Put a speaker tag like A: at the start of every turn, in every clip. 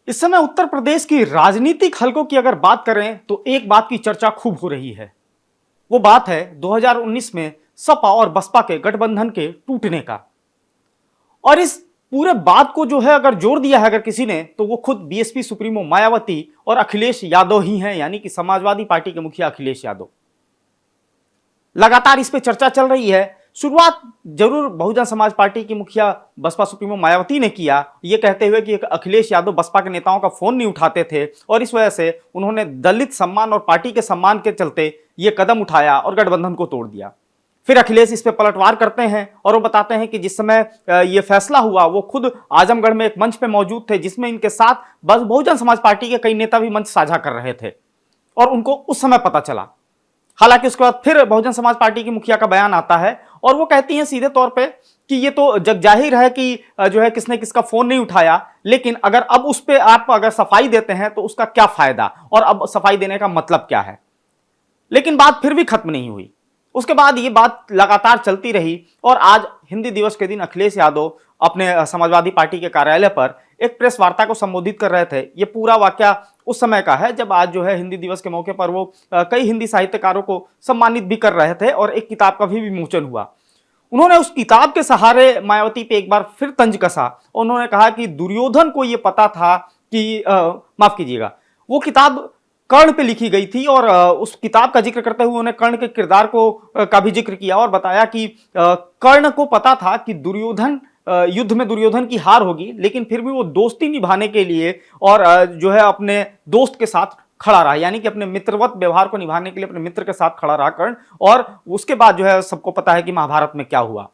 A: इस समय उत्तर प्रदेश की राजनीतिक हलकों की अगर बात करें तो एक बात की चर्चा खूब हो रही है। वो बात है 2019 में सपा और बसपा के गठबंधन के टूटने का। और इस पूरे बात को जो है अगर जोड़ दिया है अगर किसी ने तो वो खुद बीएसपी सुप्रीमो मायावती और अखिलेश यादव ही हैं, यानी कि समाजवादी पार्टी के मुखिया अखिलेश यादव। लगातार इस पे चर्चा चल रही है। शुरुआत जरूर बहुजन समाज पार्टी की मुखिया बसपा सुप्रीमो मायावती ने किया, ये कहते हुए कि अखिलेश यादव बसपा के नेताओं का फोन नहीं उठाते थे और इस वजह से उन्होंने दलित सम्मान और पार्टी के सम्मान के चलते ये कदम उठाया और गठबंधन को तोड़ दिया। फिर अखिलेश इस पे पलटवार करते हैं और वो बताते हैं कि जिस समय ये फैसला हुआ वो खुद आजमगढ़ में एक मंच पे मौजूद थे जिसमें इनके साथ बस बहुजन समाज पार्टी के कई नेता भी मंच साझा कर रहे थे और उनको उस समय पता चला। हालांकि उसके बाद फिर बहुजन समाज पार्टी की मुखिया का बयान आता है और वो कहती हैं सीधे तौर पे कि ये तो जग जाहिर है कि जो है किसने किसका फोन नहीं उठाया, लेकिन अगर अब उस पे आप अगर सफाई देते हैं तो उसका क्या फायदा और अब सफाई देने का मतलब क्या है। लेकिन बात फिर भी खत्म नहीं हुई। उसके बाद ये बात लगातार चलती रही और आज हिंदी दिवस के दिन अखिलेश यादव अपने समाजवादी पार्टी के कार्यालय पर एक प्रेस वार्ता को संबोधित कर रहे थे। ये पूरा वाकया उस समय का है जब आज जो है हिंदी दिवस के मौके पर वो कई हिंदी साहित्यकारों को सम्मानित भी कर रहे थे और एक किताब का भी विमोचन हुआ। उन्होंने उस किताब के सहारे मायावती पे एक बार फिर तंज कसा। उन्होंने कहा कि दुर्योधन को यह पता था कि माफ कीजिएगा, वो किताब कर्ण पे लिखी गई थी और उस किताब का जिक्र करते हुए उन्होंने कर्ण के किरदार को का भी जिक्र किया और बताया कि कर्ण को पता था कि दुर्योधन युद्ध में दुर्योधन की हार होगी, लेकिन फिर भी वो दोस्ती निभाने के लिए और जो है अपने दोस्त के साथ खड़ा रहा, यानी कि अपने मित्रवत व्यवहार को निभाने के लिए अपने मित्र के साथ खड़ा रहा कर्ण। और उसके बाद जो है सबको पता है कि महाभारत में क्या हुआ।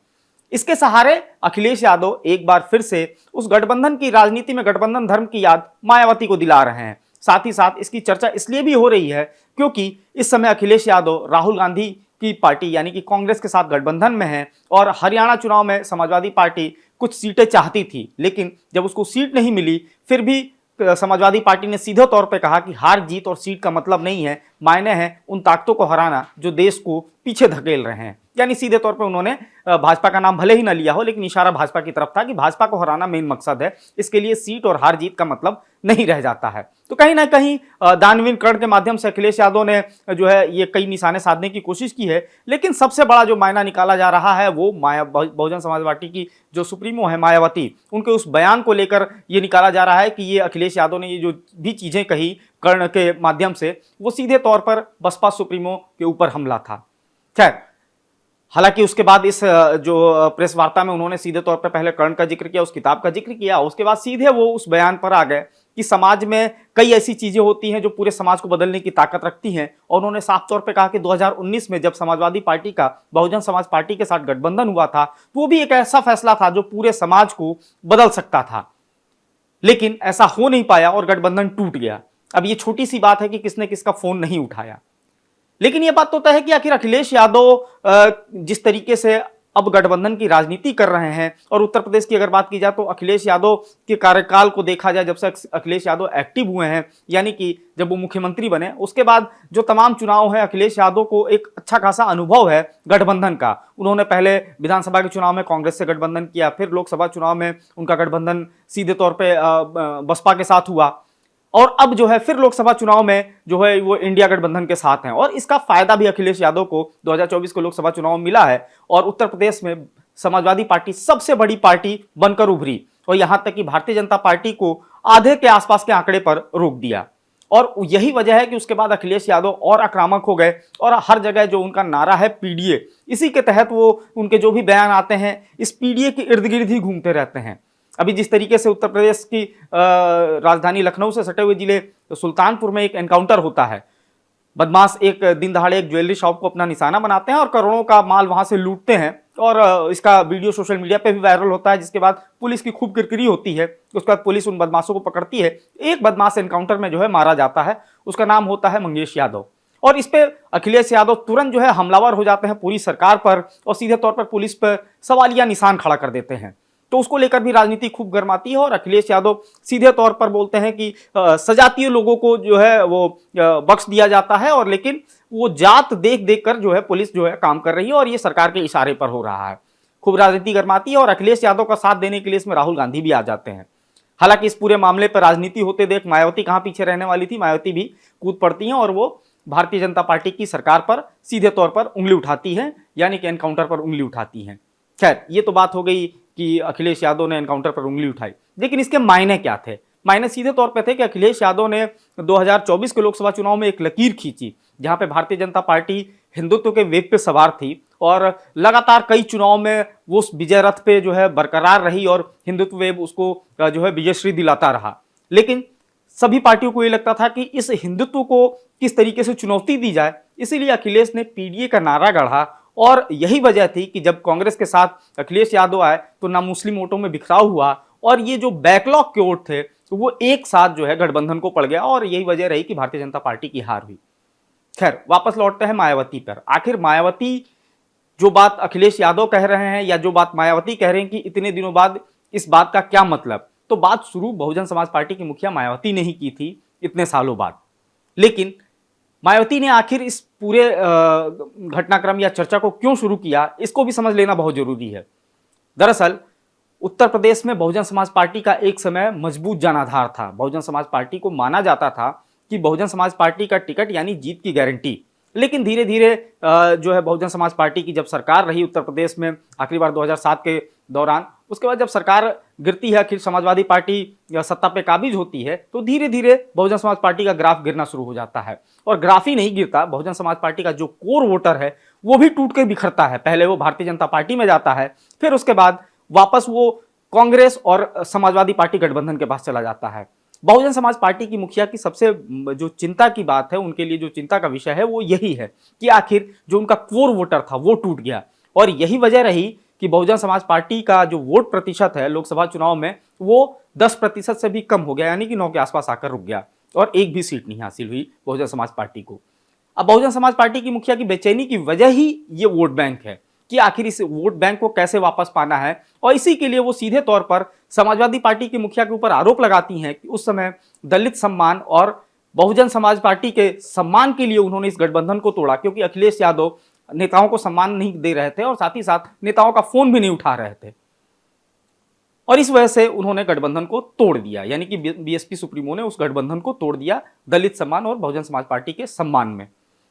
A: इसके सहारे अखिलेश यादव एक बार फिर से उस गठबंधन की राजनीति में गठबंधन धर्म की याद मायावती को दिला रहे हैं। साथ ही साथ इसकी चर्चा इसलिए भी हो रही है क्योंकि इस समय अखिलेश यादव राहुल गांधी की पार्टी यानी कि कांग्रेस के साथ गठबंधन में है और हरियाणा चुनाव में समाजवादी पार्टी कुछ सीटें चाहती थी, लेकिन जब उसको सीट नहीं मिली फिर भी समाजवादी पार्टी ने सीधे तौर पे कहा कि हार जीत और सीट का मतलब नहीं है, मायने हैं उन ताकतों को हराना जो देश को पीछे धकेल रहे हैं। यानी सीधे तौर पे उन्होंने भाजपा का नाम भले ही ना लिया हो, लेकिन इशारा भाजपा की तरफ था कि भाजपा को हराना मेन मकसद है, इसके लिए सीट और हार जीत का मतलब नहीं रह जाता है। तो कहीं ना कहीं दानवीर कर्ण के माध्यम से अखिलेश यादव ने जो है ये कई निशाने साधने की कोशिश की है, लेकिन सबसे बड़ा जो मायना निकाला जा रहा है वो बहुजन समाज पार्टी की जो सुप्रीमो है मायावती, उनके उस बयान को लेकर ये निकाला जा रहा है कि ये अखिलेश यादव ने ये जो भी चीजें कही कर्ण के माध्यम से वो सीधे तौर पर बसपा सुप्रीमो के ऊपर हमला था। खैर, हालांकि उसके बाद इस जो प्रेस वार्ता में उन्होंने सीधे तौर पर पहले कर्ण का जिक्र किया, उस किताब का जिक्र किया, उसके बाद सीधे वो उस बयान पर आ गए कि समाज में कई ऐसी चीजें होती हैं जो पूरे समाज को बदलने की ताकत रखती हैं। और उन्होंने साफ तौर पे कहा कि 2019 में जब समाजवादी पार्टी का बहुजन समाज पार्टी के साथ गठबंधन हुआ था तो वो भी एक ऐसा फैसला था जो पूरे समाज को बदल सकता था, लेकिन ऐसा हो नहीं पाया और गठबंधन टूट गया। अब ये छोटी सी बात है कि किसने किसका फोन नहीं उठाया, लेकिन यह बात तो तय है कि आखिर अखिलेश यादव जिस तरीके से अब गठबंधन की राजनीति कर रहे हैं और उत्तर प्रदेश की अगर बात की जाए तो अखिलेश यादव के कार्यकाल को देखा जाए, जब से अखिलेश यादव एक्टिव हुए हैं यानी कि जब वो मुख्यमंत्री बने उसके बाद जो तमाम चुनाव है अखिलेश यादव को एक अच्छा खासा अनुभव है गठबंधन का। उन्होंने पहले विधानसभा के चुनाव में कांग्रेस से गठबंधन किया, फिर लोकसभा चुनाव में उनका गठबंधन सीधे तौर पर बसपा के साथ हुआ और अब जो है फिर लोकसभा चुनाव में जो है वो इंडिया गठबंधन के साथ हैं। और इसका फायदा भी अखिलेश यादव को 2024 के लोकसभा चुनाव में मिला है और उत्तर प्रदेश में समाजवादी पार्टी सबसे बड़ी पार्टी बनकर उभरी और यहां तक कि भारतीय जनता पार्टी को आधे के आसपास के आंकड़े पर रोक दिया। और यही वजह है कि उसके बाद अखिलेश यादव और आक्रामक हो गए और हर जगह जो उनका नारा है पीडीए, इसी के तहत वो उनके जो भी बयान आते हैं इस पीडीए के इर्द गिर्द ही घूमते रहते हैं। अभी जिस तरीके से उत्तर प्रदेश की राजधानी लखनऊ से सटे हुए जिले तो सुल्तानपुर में एक एनकाउंटर होता है, बदमाश एक दिन दहाड़े एक ज्वेलरी शॉप को अपना निशाना बनाते हैं और करोड़ों का माल वहां से लूटते हैं और इसका वीडियो सोशल मीडिया पे भी वायरल होता है, जिसके बाद पुलिस की खूब किरकिरी होती है। उसके बाद पुलिस उन बदमाशों को पकड़ती है। एक बदमाश एनकाउंटर में जो है मारा जाता है, उसका नाम होता है मंगेश यादव और इस पे अखिलेश यादव तुरंत जो है हमलावर हो जाते हैं पूरी सरकार पर और सीधे तौर पर पुलिस पर सवालिया निशान खड़ा कर देते हैं। तो उसको लेकर भी राजनीति खूब गर्माती है और अखिलेश यादव सीधे तौर पर बोलते हैं कि सजातीय लोगों को जो है वो बख्श दिया जाता है और लेकिन वो जात देख देख कर जो है पुलिस जो है काम कर रही है और ये सरकार के इशारे पर हो रहा है। खूब राजनीति गर्माती है और अखिलेश यादव का साथ देने के लिए इसमें राहुल गांधी भी आ जाते हैं। हालांकि इस पूरे मामले पर राजनीति होते देख मायावती कहां पीछे रहने वाली थी, मायावती भी कूद पड़ती हैं और वो भारतीय जनता पार्टी की सरकार पर सीधे तौर पर उंगली उठाती हैं, यानी कि एनकाउंटर पर उंगली उठाती हैं। खैर, ये तो बात हो गई कि अखिलेश यादव ने एनकाउंटर पर उंगली उठाई, लेकिन इसके मायने क्या थे? मायने सीधे तौर पर थे कि अखिलेश यादव ने 2024 के लोकसभा चुनाव में एक लकीर खींची, जहां पे भारतीय जनता पार्टी हिंदुत्व के वेग पे सवार थी और लगातार कई चुनाव में वो उस विजय रथ पे जो है बरकरार रही और हिंदुत्व वेव उसको जो है विजयश्री दिलाता रहा। लेकिन सभी पार्टियों को ये लगता था कि इस हिंदुत्व को किस तरीके से चुनौती दी जाए, इसीलिए अखिलेश ने पीडीए का नारा गढ़ा और यही वजह थी कि जब कांग्रेस के साथ अखिलेश यादव आए तो ना मुस्लिम वोटों में बिखराव हुआ और ये जो बैकलॉग के वोट थे तो वो एक साथ जो है गठबंधन को पड़ गया और यही वजह रही कि भारतीय जनता पार्टी की हार हुई। खैर, वापस लौटते हैं मायावती पर। आखिर मायावती जो बात अखिलेश यादव कह रहे हैं या जो बात मायावती कह रहे हैं कि इतने दिनों बाद इस बात का क्या मतलब, तो बात शुरू बहुजन समाज पार्टी की मुखिया मायावती ने ही की थी इतने सालों बाद। लेकिन मायावती ने आखिर इस पूरे घटनाक्रम या चर्चा को क्यों शुरू किया, इसको भी समझ लेना बहुत जरूरी है। दरअसल उत्तर प्रदेश में बहुजन समाज पार्टी का एक समय मजबूत जनाधार था। बहुजन समाज पार्टी को माना जाता था कि बहुजन समाज पार्टी का टिकट यानी जीत की गारंटी। लेकिन धीरे धीरे जो है बहुजन समाज पार्टी की जब सरकार रही उत्तर प्रदेश में आखिरी बार 2007 के दौरान, उसके बाद जब सरकार गिरती है, आखिर समाजवादी पार्टी सत्ता पे काबिज होती है, तो धीरे धीरे बहुजन समाज पार्टी का ग्राफ गिरना शुरू हो जाता है। और ग्राफ ही नहीं गिरता, बहुजन समाज पार्टी का जो कोर वोटर है वो भी टूट कर बिखरता है। पहले वो भारतीय जनता पार्टी में जाता है, फिर उसके बाद वापस वो कांग्रेस और समाजवादी पार्टी गठबंधन के पास चला जाता है। बहुजन समाज पार्टी की मुखिया की सबसे जो चिंता की बात है, उनके लिए जो चिंता का विषय है वो यही है कि आखिर जो उनका कोर वोटर था वो टूट गया। और यही वजह रही कि बहुजन समाज पार्टी का जो वोट प्रतिशत है लोकसभा चुनाव में वो 10% से भी कम हो गया, यानी कि 9 के आसपास आकर रुक गया और एक भी सीट नहीं हासिल हुई बहुजन समाज पार्टी को। अब बहुजन समाज पार्टी की मुखिया की बेचैनी की वजह ही ये वोट बैंक है कि आखिर इस वोट बैंक को कैसे वापस पाना है, और इसी के लिए वो सीधे तौर पर समाजवादी पार्टी की मुखिया के ऊपर आरोप लगाती हैं कि उस समय दलित सम्मान और बहुजन समाज पार्टी के सम्मान के लिए उन्होंने इस गठबंधन को तोड़ा, क्योंकि अखिलेश यादव नेताओं को सम्मान नहीं दे रहे थे और साथ ही साथ नेताओं का फोन भी नहीं उठा रहे थे, और इस वजह से उन्होंने गठबंधन को तोड़ दिया। यानी कि बीएसपी सुप्रीमो ने उस गठबंधन को तोड़ दिया दलित सम्मान और बहुजन समाज पार्टी के सम्मान में।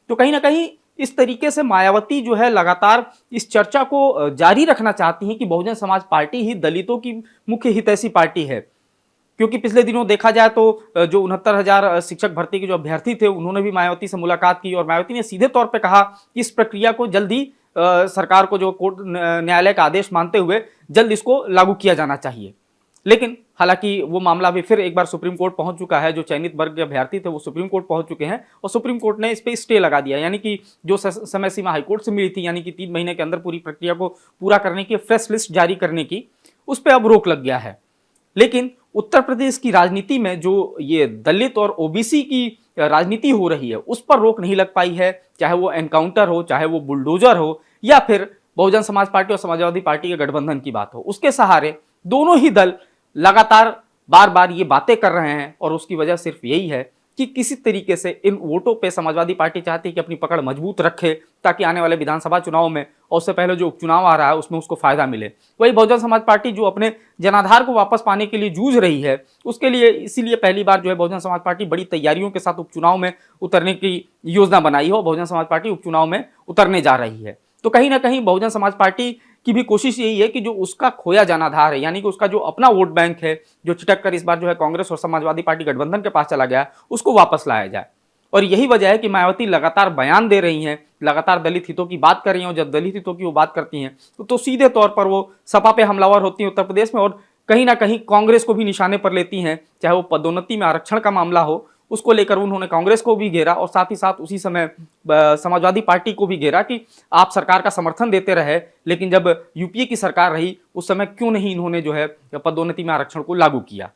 A: तो कहीं ना कहीं इस तरीके से मायावती जो है लगातार इस चर्चा को जारी रखना चाहती हैं कि बहुजन समाज पार्टी ही दलितों की मुख्य हितैषी पार्टी है, क्योंकि पिछले दिनों देखा जाए तो जो 69,000 शिक्षक भर्ती के जो अभ्यर्थी थे उन्होंने भी मायावती से मुलाकात की और मायावती ने सीधे तौर पर कहा कि इस प्रक्रिया को जल्दी सरकार को जो कोर्ट न्यायालय का आदेश मानते हुए जल्द इसको लागू किया जाना चाहिए। लेकिन हालांकि वो मामला भी फिर एक बार सुप्रीम कोर्ट पहुंच चुका है। जो चयनित वर्ग के अभ्यर्थी थे वो सुप्रीम कोर्ट पहुंच चुके हैं और सुप्रीम कोर्ट ने इस पे स्टे लगा दिया, यानी कि जो समय सीमा हाईकोर्ट से मिली थी, यानी कि 3 महीने के अंदर पूरी प्रक्रिया को पूरा करने की, फ्रेश लिस्ट जारी करने की, उस पर अब रोक लग गया है। लेकिन उत्तर प्रदेश की राजनीति में जो ये दलित और ओबीसी की राजनीति हो रही है उस पर रोक नहीं लग पाई है, चाहे वो एनकाउंटर हो, चाहे वो बुलडोजर हो, या फिर बहुजन समाज पार्टी और समाजवादी पार्टी के गठबंधन की बात हो। उसके सहारे दोनों ही दल लगातार बार बार ये बातें कर रहे हैं और उसकी वजह सिर्फ यही है कि किसी तरीके से इन वोटों पे समाजवादी पार्टी चाहती है कि अपनी पकड़ मजबूत रखे ताकि आने वाले विधानसभा चुनाव में और उससे पहले जो उपचुनाव आ रहा है उसमें उसको फायदा मिले। वही बहुजन समाज पार्टी जो अपने जनाधार को वापस पाने के लिए जूझ रही है, उसके लिए इसीलिए पहली बार जो है बहुजन समाज पार्टी बड़ी तैयारियों के साथ उपचुनाव में उतरने की योजना बनाई है और बहुजन समाज पार्टी उपचुनाव में उतरने जा रही है। तो कहीं ना कहीं बहुजन समाज पार्टी की भी कोशिश यही है कि जो उसका खोया जनाधार है, यानी कि उसका जो अपना वोट बैंक है जो छिटक कर इस बार जो है कांग्रेस और समाजवादी पार्टी गठबंधन के पास चला गया, उसको वापस लाया जाए। और यही वजह है कि मायावती लगातार बयान दे रही हैं, लगातार दलित हितों की बात कर रही हैं, और जब दलित हितों की वो बात करती हैं तो सीधे तौर पर वो सपा पे हमलावर होती हैं उत्तर प्रदेश में, और कहीं ना कहीं कांग्रेस को भी निशाने पर लेती हैं। चाहे वो पदोन्नति में आरक्षण का मामला हो, उसको लेकर उन्होंने कांग्रेस को भी घेरा और साथ ही साथ उसी समय समाजवादी पार्टी को भी घेरा कि आप सरकार का समर्थन देते रहे, लेकिन जब यूपीए की सरकार रही उस समय क्यों नहीं इन्होंने जो है पदोन्नति में आरक्षण को लागू किया।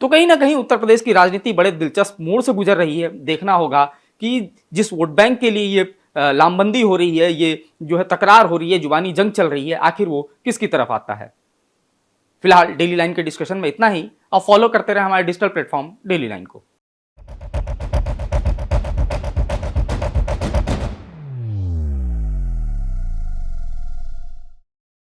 A: तो कहीं ना कहीं उत्तर प्रदेश की राजनीति बड़े दिलचस्प मोड़ से गुजर रही है। देखना होगा कि जिस वोट बैंक के लिए ये लामबंदी हो रही है, ये जो है तकरार हो रही है, जुबानी जंग चल रही है, आखिर वो किसकी तरफ आता है। फिलहाल डेली लाइन के डिस्कशन में इतना ही। अब फॉलो करते रहे हमारे डिजिटल प्लेटफॉर्म डेली लाइन को।